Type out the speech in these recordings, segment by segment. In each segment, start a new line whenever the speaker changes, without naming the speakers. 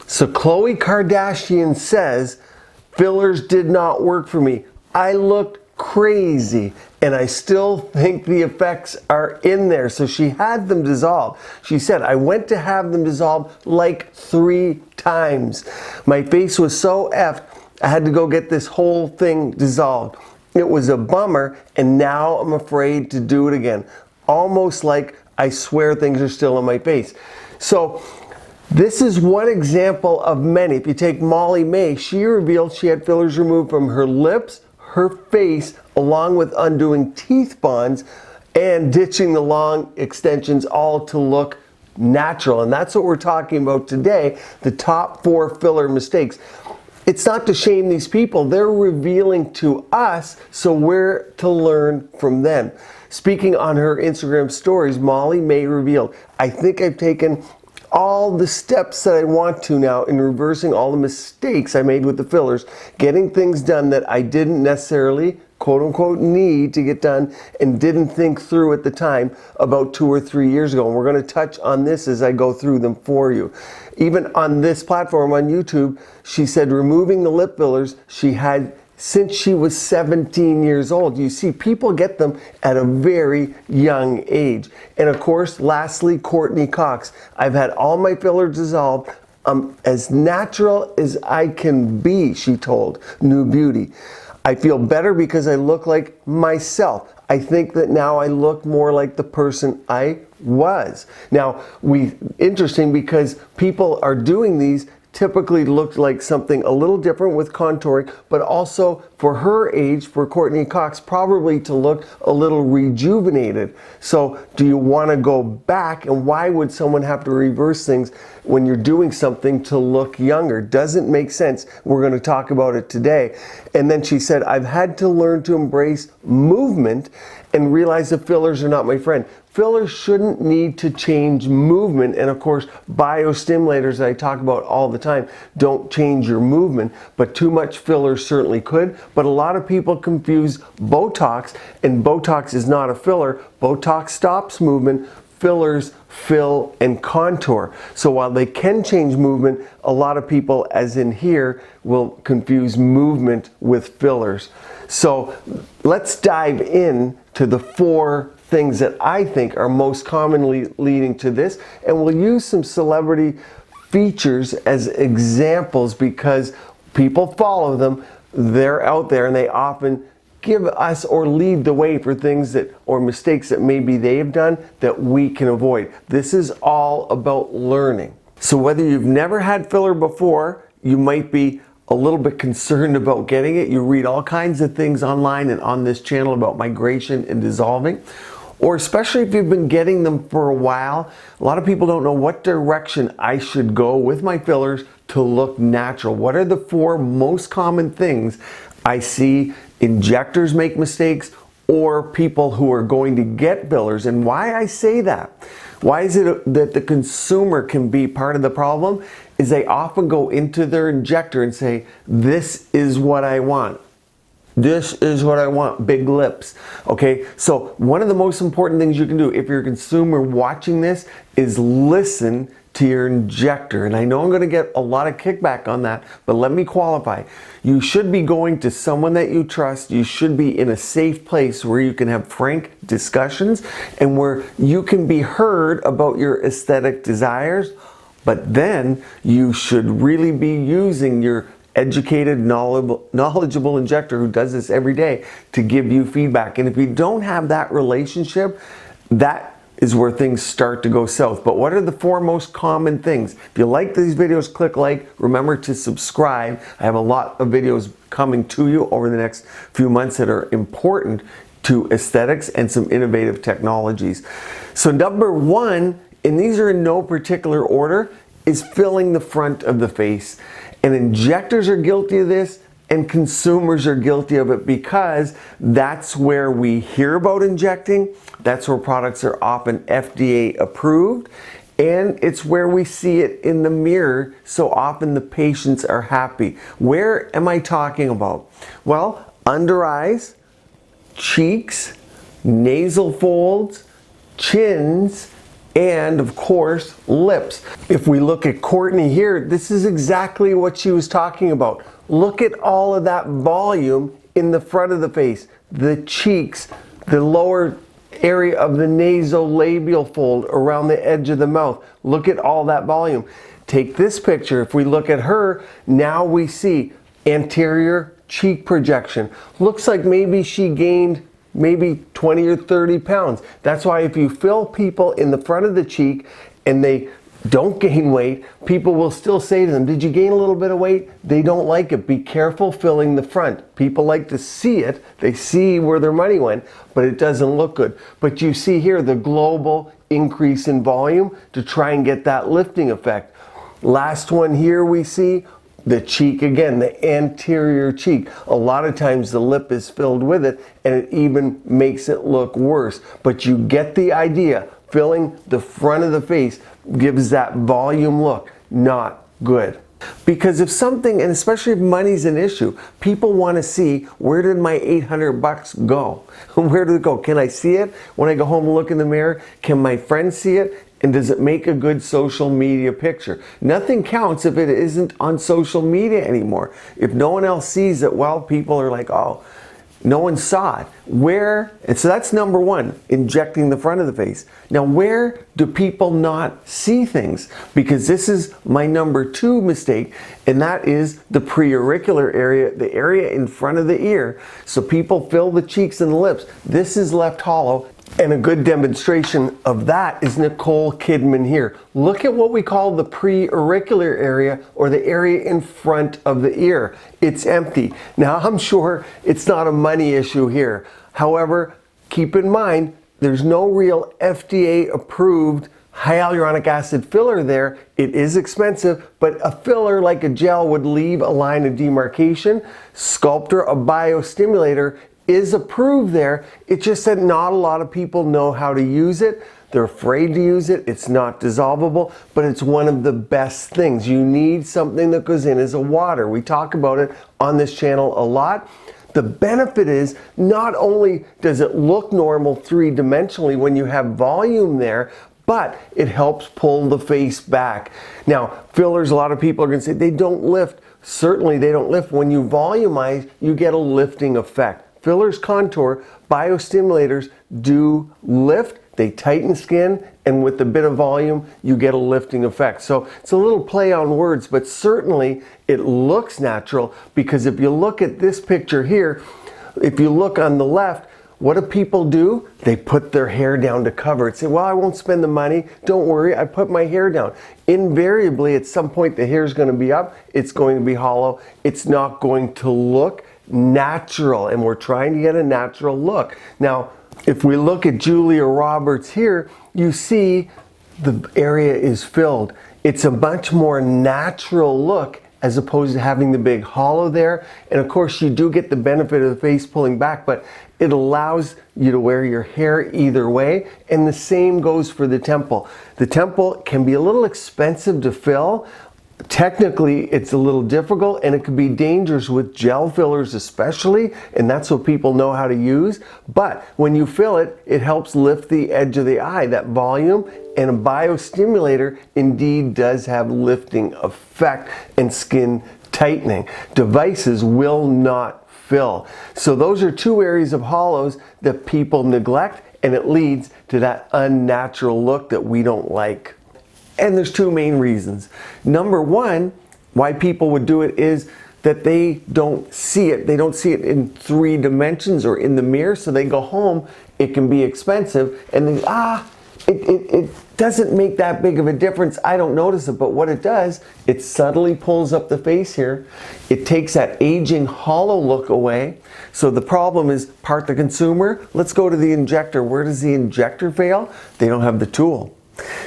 So Khloe Kardashian says, fillers did not work for me. I looked crazy and I still think the effects are in there. So she had them dissolved. She said, I went to have them dissolved like 3 times. My face was so effed, I had to go get this whole thing dissolved. It was a bummer, and now I'm afraid to do it again. Almost like I swear things are still on my face. So this is one example of many. If you take Molly May, she revealed she had fillers removed from her lips, her face, along with undoing teeth bonds and ditching the long extensions, all to look natural. And that's what we're talking about today, the top 4 filler mistakes. It's not to shame these people. They're revealing to us, so we're to learn from them. Speaking on her Instagram stories, Molly May revealed, I think I've taken all the steps that I want to now in reversing all the mistakes I made with the fillers, getting things done that I didn't necessarily, quote unquote, need to get done and didn't think through at the time about 2 or 3 years ago. And we're going to touch on this as I go through them for you. Even on this platform on YouTube, she said removing the lip fillers she had since she was 17 years old. You see, people get them at a very young age. And of course, lastly, Courtney Cox. I've had all my fillers dissolved. As natural as I can be, she told New Beauty. I feel better because I look like myself. I think that now I look more like the person I was. Now, interesting because people are doing these typically looked like something a little different with contouring, but also for her age, for Courtney Cox, probably to look a little rejuvenated. So do you want to go back, and why would someone have to reverse things when you're doing something to look younger? Doesn't make sense. We're going to talk about it today. And then she said, I've had to learn to embrace movement and realize the fillers are not my friend. Fillers shouldn't need to change movement, and of course biostimulators that I talk about all the time don't change your movement, but too much filler certainly could. But a lot of people confuse Botox, and Botox is not a filler. Botox stops movement. Fillers fill and contour. So while they can change movement, a lot of people, as in here, will confuse movement with fillers. So let's dive in to the 4 things that I think are most commonly leading to this, and we'll use some celebrity features as examples because people follow them. They're out there and they often give us or lead the way for things that, or mistakes that maybe they've done that we can avoid. This is all about learning. So whether you've never had filler before, you might be a little bit concerned about getting it. You read all kinds of things online and on this channel about migration and dissolving, or especially if you've been getting them for a while. A lot of people don't know what direction I should go with my fillers to look natural. What are the 4 most common things I see injectors make mistakes, or people who are going to get fillers, and why I say that? Why is it that the consumer can be part of the problem? Is they often go into their injector and say, this is what I want. This is what I want, big lips. Okay, so one of the most important things you can do if you're a consumer watching this is listen to your injector. And I know I'm going to get a lot of kickback on that, but let me qualify. You should be going to someone that you trust. You should be in a safe place where you can have frank discussions and where you can be heard about your aesthetic desires. But then you should really be using your educated, knowledgeable injector who does this every day to give you feedback. And if you don't have that relationship, that is where things start to go south. But what are the 4 most common things? If you like these videos, click like. Remember to subscribe. I have a lot of videos coming to you over the next few months that are important to aesthetics and some innovative technologies. So number 1, and these are in no particular order, is filling the front of the face. And injectors are guilty of this, and consumers are guilty of it because that's where we hear about injecting. That's where products are often FDA approved, and it's where we see it in the mirror. So often the patients are happy. Where am I talking about? Well, under eyes, cheeks, nasal folds, chins, and of course, lips. If we look at Courtney here, this is exactly what she was talking about. Look at all of that volume in the front of the face, the cheeks, the lower area of the nasolabial fold around the edge of the mouth. Look at all that volume. Take this picture. If we look at her, now we see anterior cheek projection. Looks like maybe she gained maybe 20 or 30 pounds. That's why if you fill people in the front of the cheek and they don't gain weight, people will still say to them, did you gain a little bit of weight? They don't like it. Be careful filling the front. People like to see it. They see where their money went, but it doesn't look good. But you see here the global increase in volume to try and get that lifting effect. Last one here we see the cheek again, the anterior cheek. A lot of times the lip is filled with it and it even makes it look worse. But you get the idea. Filling the front of the face gives that volume look. Not good. Because if something, and especially if money's an issue, people want to see, where did my 800 bucks go? Where did it go? Can I see it when I go home and look in the mirror? Can my friends see it? And does it make a good social media picture? Nothing counts if it isn't on social media anymore. If no one else sees it, well, people are like, oh, no one saw it. Where, and so that's number one, injecting the front of the face. Now, where do people not see things? Because this is my number two mistake, and that is the preauricular area, the area in front of the ear. So people fill the cheeks and the lips. This is left hollow. And a good demonstration of that is Nicole Kidman here. Look at what we call the preauricular area, or the area in front of the ear. It's empty. Now, I'm sure it's not a money issue here. However, keep in mind, there's no real FDA approved hyaluronic acid filler there. It is expensive, but a filler like a gel would leave a line of demarcation. Sculptor, a biostimulator, is approved there. It's just that not a lot of people know how to use it. They're afraid to use it. It's not dissolvable, but it's one of the best things. You need something that goes in as a water. We talk about it on this channel a lot. The benefit is not only does it look normal three-dimensionally when you have volume there, but it helps pull the face back. Now, fillers, a lot of people are going to say they don't lift. Certainly they don't lift. When you volumize, you get a lifting effect. Fillers contour, biostimulators do lift, they tighten skin, and with a bit of volume, you get a lifting effect. So it's a little play on words, but certainly it looks natural, because if you look at this picture here, if you look on the left, what do people do? They put their hair down to cover it. Say, well, I won't spend the money. Don't worry, I put my hair down. Invariably, at some point, the hair is going to be up. It's going to be hollow. It's not going to look natural, and we're trying to get a natural look. Now, if we look at Julia Roberts here, you see the area is filled. It's a much more natural look as opposed to having the big hollow there. And of course, you do get the benefit of the face pulling back, but it allows you to wear your hair either way. And the same goes for the temple. The temple can be a little expensive to fill. Technically, it's a little difficult, and it can be dangerous with gel fillers especially, and that's what people know how to use. But when you fill it, it helps lift the edge of the eye, that volume, and a biostimulator indeed does have lifting effect and skin tightening. Devices will not fill. So those are two areas of hollows that people neglect, and it leads to that unnatural look that we don't like. And there's two main reasons. Number one, why people would do it is that they don't see it. They don't see it in three dimensions or in the mirror, so they go home, it can be expensive, and then, it doesn't make that big of a difference. I don't notice it, but what it does, it subtly pulls up the face here. It takes that aging hollow look away. So the problem is part the consumer. Let's go to the injector. Where does the injector fail? They don't have the tool.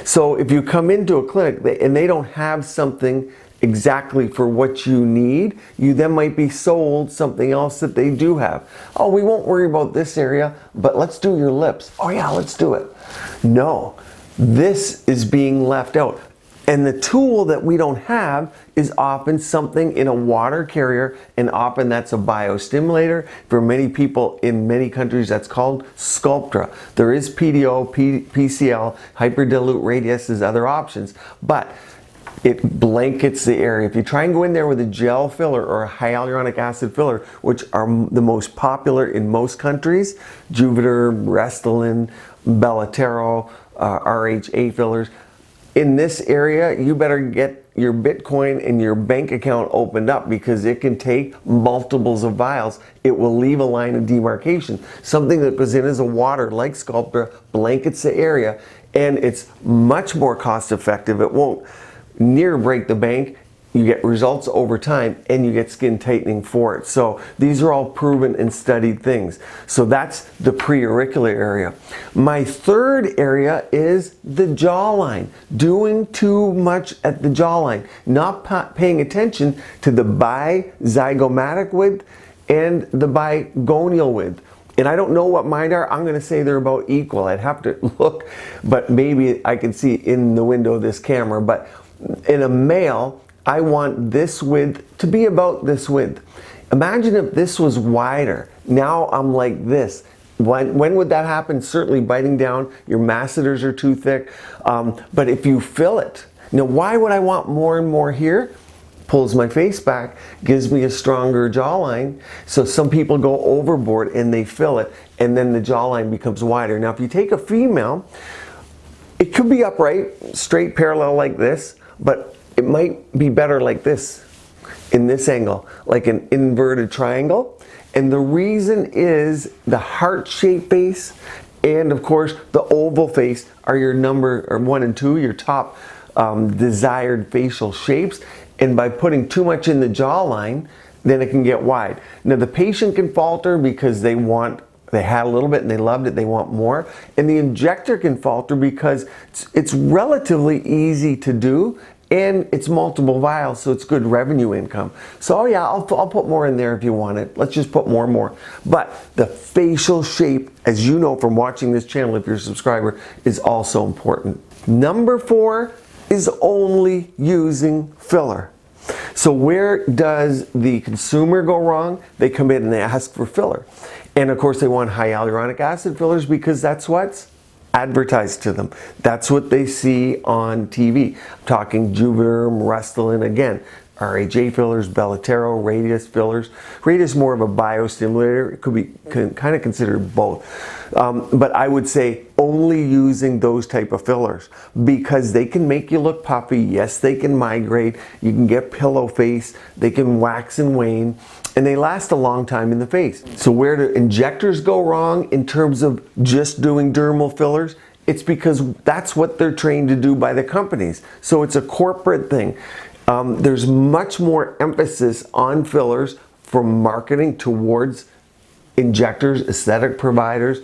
So if you come into a clinic and they don't have something exactly for what you need, you then might be sold something else that they do have. Oh, we won't worry about this area, but let's do your lips. Oh yeah, let's do it. No, this is being left out. And the tool that we don't have is often something in a water carrier, and often that's a biostimulator. For many people in many countries, that's called Sculptra. There is PDO, PCL, hyperdilute radius as other options, but it blankets the area. If you try and go in there with a gel filler or a hyaluronic acid filler, which are the most popular in most countries, Juvederm, Restylane, Belotero, RHA fillers, in this area, you better get your Bitcoin and your bank account opened up, because it can take multiples of vials. It will leave a line of demarcation. Something that goes in as a water, like Sculptra, blankets the area, and it's much more cost effective. It won't near break the bank. You get results over time, and you get skin tightening for it. So these are all proven and studied things. So that's the preauricular area. My third area is the jawline. Doing too much at the jawline, not paying attention to the bizygomatic width and the bigonial width. And I don't know what mine are. I'm going to say they're about equal. I'd have to look, but maybe I can see in the window of this camera. But in a male, I want this width to be about this width. Imagine if this was wider. Now I'm like this. When would that happen? Certainly biting down, your masseters are too thick. But if you fill it, now why would I want more and more here? Pulls my face back, gives me a stronger jawline. So some people go overboard and they fill it, and then the jawline becomes wider. Now if you take a female, it could be upright, straight parallel like this, but it might be better like this, in this angle, like an inverted triangle. And the reason is the heart-shaped face and, of course, the oval face are your number 1 and 2, your top desired facial shapes. And by putting too much in the jawline, then it can get wide. Now, the patient can falter because they had a little bit and they loved it, they want more. And the injector can falter because it's relatively easy to do, and it's multiple vials, so it's good revenue income. So oh yeah, I'll put more in there if you want it. Let's just put more and more. But the facial shape, as you know from watching this channel, if you're a subscriber, is also important. Number 4 is only using filler. So where does the consumer go wrong? They come in and they ask for filler. And of course they want hyaluronic acid fillers because that's what's advertised to them. That's what they see on TV. I'm talking Juvederm, Restylane, again, RAJI fillers, Belotero, Radius fillers. Radius is more of a biostimulator. It could be kind of considered both. But I would say only using those type of fillers because they can make you look puffy. Yes, they can migrate. You can get pillow face. They can wax and wane. And they last a long time in the face. So where do injectors go wrong in terms of just doing dermal fillers? It's because that's what they're trained to do by the companies. So it's a corporate thing. There's much more emphasis on fillers from marketing towards injectors, aesthetic providers,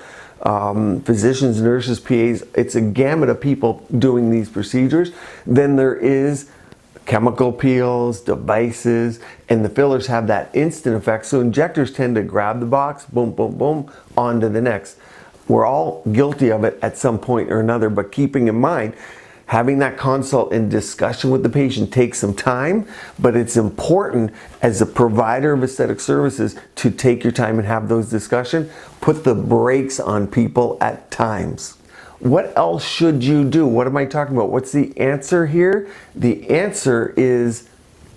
physicians, nurses, PAs. It's a gamut of people doing these procedures. Then there is chemical peels, devices, and the fillers have that instant effect. So injectors tend to grab the box, boom, boom, boom, on to the next. We're all guilty of it at some point or another, but keeping in mind, having that consult and discussion with the patient takes some time, but it's important as a provider of aesthetic services to take your time and have those discussions. Put the brakes on people at times. What else should you do? What am I talking about? What's the answer here? The answer is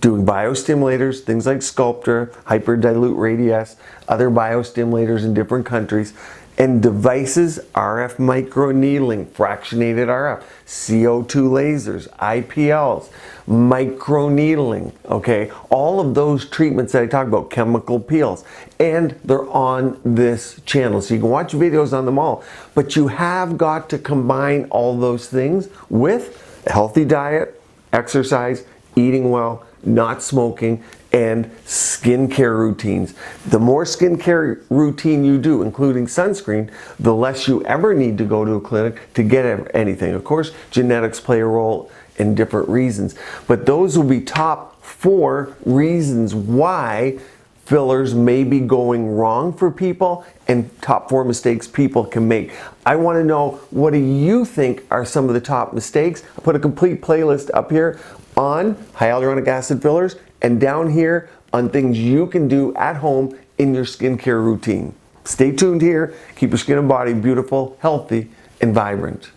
doing biostimulators, things like Sculptra, hyperdilute radius, other biostimulators in different countries, and devices, RF microneedling, fractionated RF, CO2 lasers, IPLs, microneedling, okay? All of those treatments that I talk about, chemical peels, and they're on this channel. So you can watch videos on them all, but you have got to combine all those things with a healthy diet, exercise, eating well, not smoking, and skincare routines. The more skincare routine you do, including sunscreen, the less you ever need to go to a clinic to get anything. Of course, genetics play a role in different reasons, but those will be top 4 reasons why fillers may be going wrong for people and top 4 mistakes people can make. I want to know, what do you think are some of the top mistakes? I put a complete playlist up here on hyaluronic acid fillers and down here on things you can do at home in your skincare routine. Stay tuned here. Keep your skin and body beautiful, healthy, and vibrant.